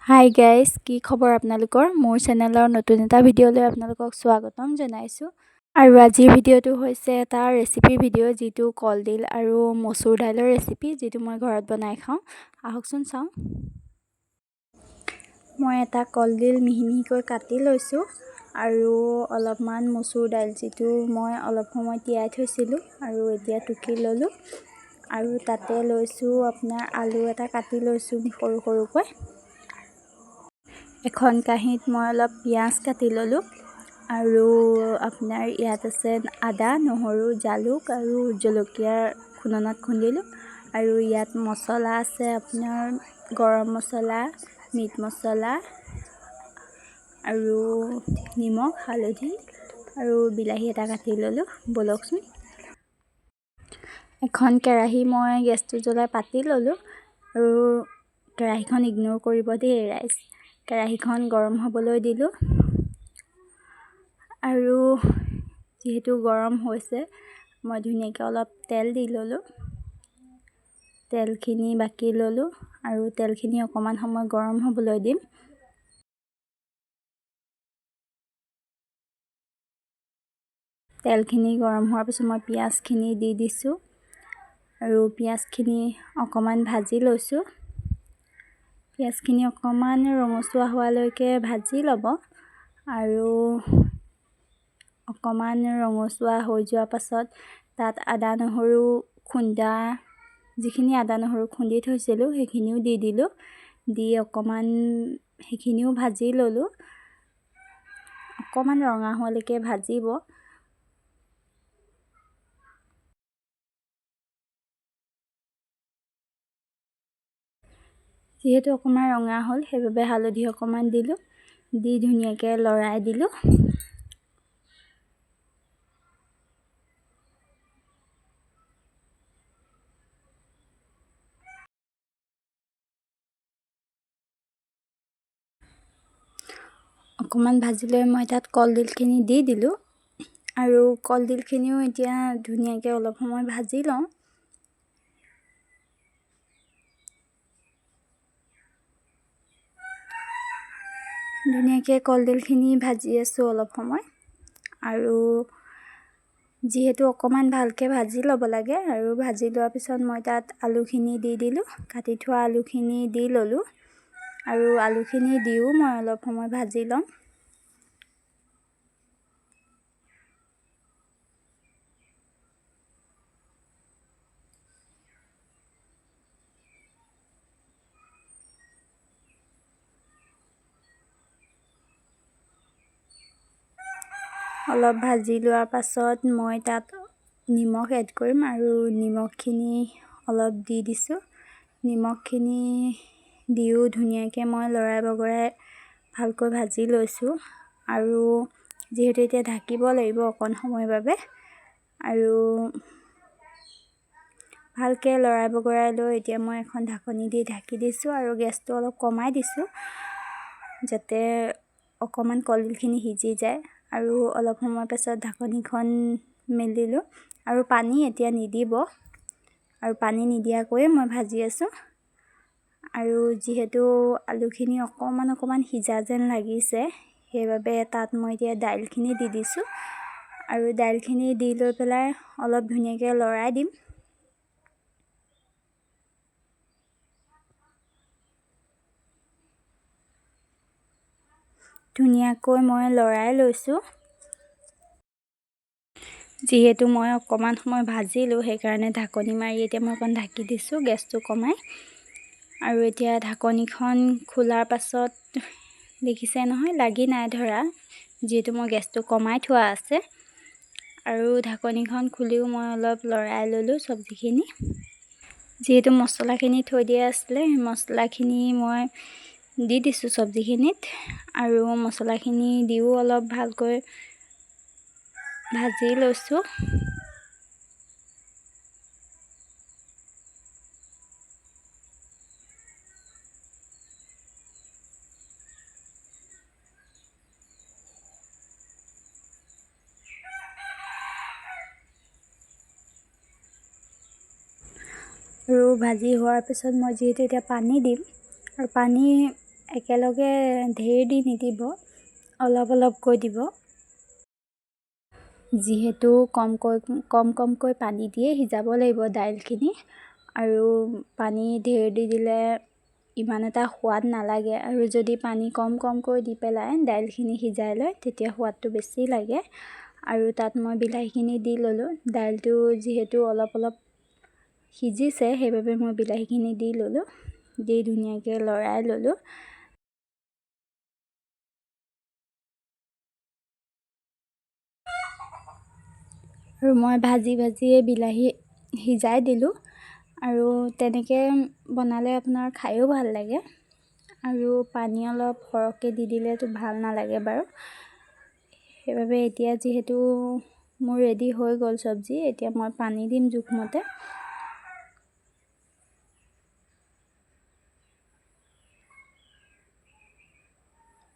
Hi guys, কি খবৰ আপোনালোকৰ? মোৰ চেনেলৰ নতুন এটা ভিডিঅ'লৈ আপোনালোকক স্বাগতম জনাইছোঁ। আৰু আজিৰ ভিডিঅ'টো হৈছে এটা ৰেচিপি ভিডিঅ' যিটো কলডিল আৰু মচুৰ দাইলৰ ৰেচিপি, যিটো মই ঘৰত বনাই খাওঁ। আহকচোন চাওঁ। মই এটা কলডিল মিহি মিহিকৈ কাটি লৈছোঁ আৰু অলপমান মচুৰ দাইল, যিটো মই অলপ সময় তিয়াই থৈছিলোঁ আৰু এতিয়া টুকি ল'লোঁ। আৰু তাতে লৈছোঁ আপোনাৰ আলু এটা কাটি লৈছোঁ সৰু সৰুকৈ। এখন কাঁহীত মই অলপ পিঁয়াজ কাটি ল'লোঁ আৰু আপোনাৰ ইয়াত আছে আদা, নহৰু, জালুক আৰু জলকীয়া খুন্দনাত খুন্দিলোঁ। আৰু ইয়াত মছলা আছে আপোনাৰ গৰম মছলা, মিট মছলা আৰু নিমখ, হালধি আৰু বিলাহী এটা কাটি ল'লোঁ। ব'লকচোন। এখন কেৰাহী মই গেছটো জ্বলাই পাতি ল'লোঁ আৰু কেৰাহীখন ইগন'ৰ কৰিব দেই ৰাইজ। কেৰাহীখন গৰম হ'বলৈ দিলোঁ আৰু যিহেতু গৰম হৈছে, মই ধুনীয়াকৈ অলপ তেল দি ল'লোঁ। তেলখিনি বাকি ল'লোঁ আৰু তেলখিনি অকণমান সময় গৰম হ'বলৈ দিম। তেলখিনি গৰম হোৱাৰ পিছত মই পিঁয়াজখিনি দি দিছোঁ আৰু পিঁয়াজখিনি অকণমান ভাজি লৈছোঁ। পিঁয়াজখিনি অকণমান ৰঙচুৱা হোৱালৈকে ভাজি ল'ব আৰু অকণমান ৰঙচুৱা হৈ যোৱাৰ পাছত তাত আদা নহৰু খুন্দা, যিখিনি আদা নহৰু খুন্দি থৈছিলোঁ সেইখিনিও দি দিলোঁ। দি অকণমান সেইখিনিও ভাজি ল'লোঁ। অকণমান ৰঙা হোৱালৈকে ভাজিব। যিহেতু অকণমান ৰঙা হ'ল, সেইবাবে হালধি অকণমান দিলোঁ। দি ধুনীয়াকৈ লৰাই দিলোঁ। অকণমান ভাজি লৈ মই তাত কলডিলখিনি দি দিলোঁ আৰু কলডিলখিনিও এতিয়া ধুনীয়াকৈ অলপ সময় ভাজি লওঁ। ধুনীয়াকৈ কলডিলখিনি ভাজি আছোঁ অলপ সময় আৰু যিহেতু অকণমান ভালকৈ ভাজি ল'ব লাগে আৰু ভাজি লোৱাৰ পিছত মই তাত আলুখিনি দি দিলোঁ। কাটি থোৱা আলুখিনি দি ল'লোঁ আৰু আলুখিনি দিও মই অলপ সময় ভাজি ল'ম। অলপ ভাজি লোৱাৰ পাছত মই তাত নিমখ এড কৰিম আৰু নিমখখিনি অলপ দি দিছোঁ। নিমখখিনি দিও ধুনীয়াকৈ মই লৰাই বগৰাই ভালকৈ ভাজি লৈছোঁ আৰু যিহেতু এতিয়া ঢাকিব লাগিব অকণ সময়ৰ বাবে আৰু ভালকৈ লৰাই বগৰাই লৈ এতিয়া মই এখন ঢাকনি দি ঢাকি দিছোঁ আৰু গেছটো অলপ কমাই দিছোঁ যাতে অকণমান কলডিলখিনি সিজি যায়। আৰু অলপ সময় পাছত ঢাকনিখন মেলিলোঁ আৰু পানী এতিয়া নিদিব আৰু পানী নিদিয়াকৈয়ে মই ভাজি আছোঁ। আৰু যিহেতু আলুখিনি অকণমান সিজা যেন লাগিছে, সেইবাবে তাত মই এতিয়া দাইলখিনি দি দিছোঁ আৰু দাইলখিনি দি লৈ পেলাই অলপ ধুনীয়াকৈ লৰাই দিম। ধুনীয়াকৈ মই লৰাই লৈছোঁ। যিহেতু মই অকণমান সময় ভাজিলোঁ, সেইকাৰণে ঢাকনি মাৰি এতিয়া মই অকণ ঢাকি দিছোঁ গেছটো কমাই। আৰু এতিয়া ঢাকনিখন খোলাৰ পাছত দেখিছে নহয়, লাগি নাই ধৰা, যিহেতু মই গেছটো কমাই থোৱা আছে। আৰু ঢাকনিখন খুলিও মই অলপ লৰাই ল'লোঁ চব্জিখিনি। যিহেতু মছলাখিনি থৈ দিয়া আছিলে, সেই মছলাখিনি মই দি দিছোঁ চব্জিখিনিত আৰু মছলাখিনি দিও অলপ ভালকৈ ভাজি লৈছোঁ। আৰু ভাজি হোৱাৰ পিছত মই যিহেতু এতিয়া পানী দিম আৰু পানী একেলগে ঢেৰ দি নিদিব, অলপ অলপকৈ দিব। যিহেতু কম কমকৈ পানী দিয়ে সিজাব লাগিব দাইলখিনি, আৰু পানী ঢেৰ দি দিলে ইমান এটা সোৱাদ নালাগে, আৰু যদি পানী কম কমকৈ দি পেলাই দাইলখিনি সিজাই লয় তেতিয়া সোৱাদটো বেছি লাগে। আৰু তাত মই বিলাহীখিনি দি ল'লোঁ। দাইলটো যিহেতু অলপ অলপ সিজিছে সেইবাবে মই বিলাহীখিনি দি ল'লোঁ, দি ধুনীয়াকৈ লৰাই ল'লোঁ। আৰু মই ভাজিয়ে বিলাহী সিজাই দিলোঁ, আৰু তেনেকৈ বনালে আপোনাৰ খায়ো ভাল লাগে। আৰু পানী অলপ সৰহকৈ দি দিলেতো ভাল নালাগে বাৰু। সেইবাবে এতিয়া যিহেতু মোৰ ৰেডি হৈ গ'ল চব্জি, এতিয়া মই পানী দিম জোখমতে।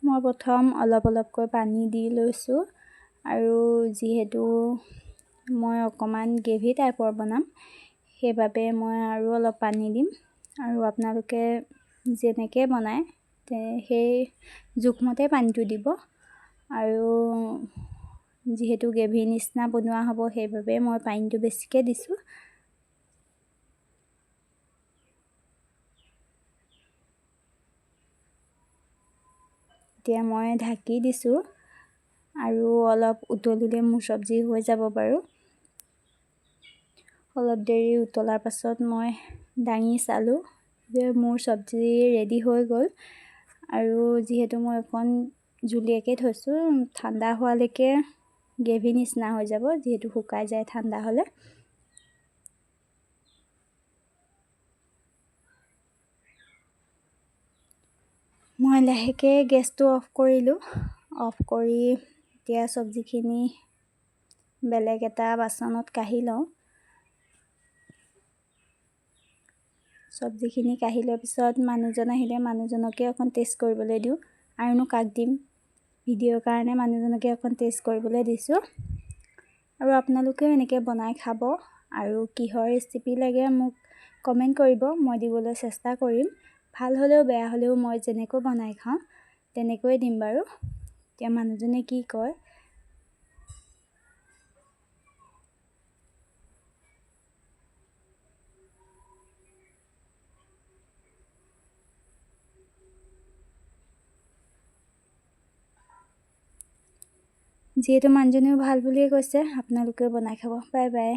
মই প্ৰথম অলপ অলপকৈ পানী দি লৈছোঁ, আৰু যিহেতু মই অকণমান গ্ৰেভি টাইপৰ বনাম সেইবাবে মই আৰু অলপ পানী দিম। আৰু আপোনালোকে যেনেকৈ বনায় সেই জোখমতে পানীটো দিব। আৰু যিহেতু গ্ৰেভি নিচিনা বনোৱা হ'ব সেইবাবে মই পানীটো বেছিকৈ দিছোঁ। এতিয়া মই ঢাকি দিছোঁ, আৰু অলপ উতলিলে মোৰ চব্জি হৈ যাব বাৰু। অলপ দেৰি উতলাৰ পাছত মই দাঙি চালোঁ যে মোৰ চব্জি ৰেডি হৈ গ'ল। আৰু যিহেতু মই অকণ জুলীয়াকৈ থৈছোঁ, ঠাণ্ডা হোৱালৈকে গ্ৰেভি নিচিনা হৈ যাব, যিহেতু শুকাই যায় ঠাণ্ডা হ'লে। মই লাহেকৈ গেছটো অফ কৰিলোঁ। অফ কৰি এতিয়া চব্জিখিনি বেলেগ এটা বাচনত কাঢ়ি লওঁ। চব্জিখিনি কাঢ়ি লোৱাৰ পিছত মানুহজন আহিলে মানুহজনকে অকণ টেষ্ট কৰিবলৈ দিওঁ, আৰুনো কাক দিম। ভিডিঅ'ৰ কাৰণে মানুহজনকে অকণ টেষ্ট কৰিবলৈ দিছোঁ। আৰু আপোনালোকেও এনেকৈ বনাই খাব, আৰু কিহৰ ৰেচিপি লাগে মোক কমেণ্ট কৰিব, মই দিবলৈ চেষ্টা কৰিম। ভাল হ'লেও বেয়া হ'লেও মই যেনেকৈ বনাই খাওঁ তেনেকৈয়ে দিম বাৰু। এতিয়া মানুহজনে কি কয়। যিহেতু মানুহজনেও ভাল বুলিয়ে কৈছে, আপোনালোকেও বনাই খাব। Bye bye.